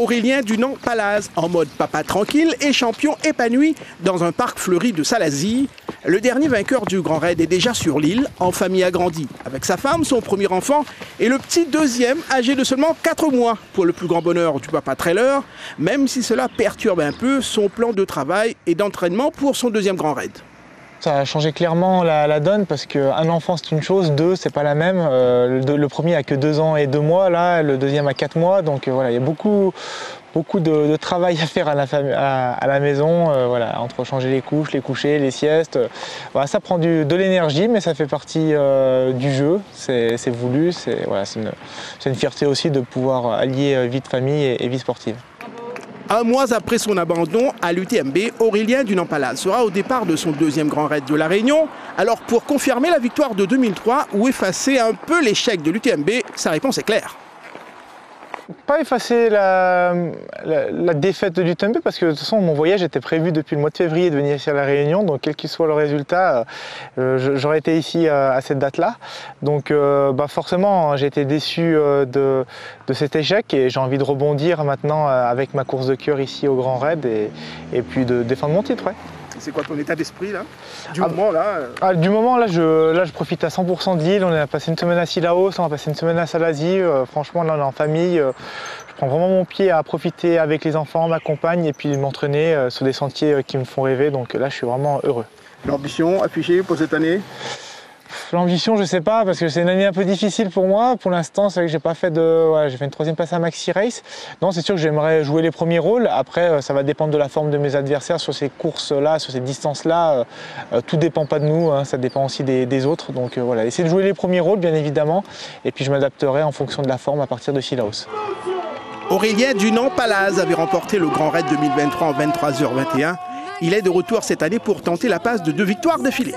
Aurélien Dunant-Palaz, en mode papa tranquille et champion épanoui dans un parc fleuri de Salazie. Le dernier vainqueur du Grand Raid est déjà sur l'île, en famille agrandie, avec sa femme, son premier enfant et le petit deuxième, âgé de seulement 4 mois, pour le plus grand bonheur du papa trailer, même si cela perturbe un peu son plan de travail et d'entraînement pour son deuxième Grand Raid. Ça a changé clairement la donne parce qu'un enfant c'est une chose, deux c'est pas la même. Le premier a que 2 ans et 2 mois, là, le deuxième a 4 mois, donc voilà, il y a beaucoup de travail à faire à la maison, voilà, entre changer les couches, les couchers, les siestes. Voilà, ça prend de l'énergie, mais ça fait partie du jeu, c'est voulu, voilà, c'est une fierté aussi de pouvoir allier vie de famille et vie sportive. Un mois après son abandon à l'UTMB, Aurélien Dunant-Palaz sera au départ de son deuxième Grand Raid de La Réunion. Alors pour confirmer la victoire de 2003 ou effacer un peu l'échec de l'UTMB, sa réponse est claire. Pas effacer la défaite de l'UTMB parce que de toute façon mon voyage était prévu depuis le mois de février de venir ici à La Réunion, donc quel qu'il soit le résultat, j'aurais été ici à cette date-là. Donc forcément j'ai été déçu de cet échec et j'ai envie de rebondir maintenant avec ma course de cœur ici au Grand Raid et puis de défendre mon titre. Ouais. C'est quoi ton état d'esprit là du moment là je profite à 100% de l'île. On a passé une semaine à Sillaos, on a passé une semaine à Salazie. Franchement là on est en famille. Je prends vraiment mon pied à profiter avec les enfants, ma compagne et puis m'entraîner sur des sentiers qui me font rêver. Donc là je suis vraiment heureux. L'ambition affichée pour cette année? L'ambition, je sais pas, parce que c'est une année un peu difficile pour moi. Pour l'instant, c'est vrai que j'ai pas fait j'ai fait une 3e place à Maxi Race. Non, c'est sûr que j'aimerais jouer les premiers rôles. Après, ça va dépendre de la forme de mes adversaires sur ces courses-là, sur ces distances-là. Tout dépend pas de nous, hein, ça dépend aussi des autres. Donc voilà, essayer de jouer les premiers rôles, bien évidemment. Et puis je m'adapterai en fonction de la forme à partir de Sillaos. Aurélien Dunant-Palaz avait remporté le Grand Raid 2023 en 23h21. Il est de retour cette année pour tenter la passe de 2 victoires d'affilée.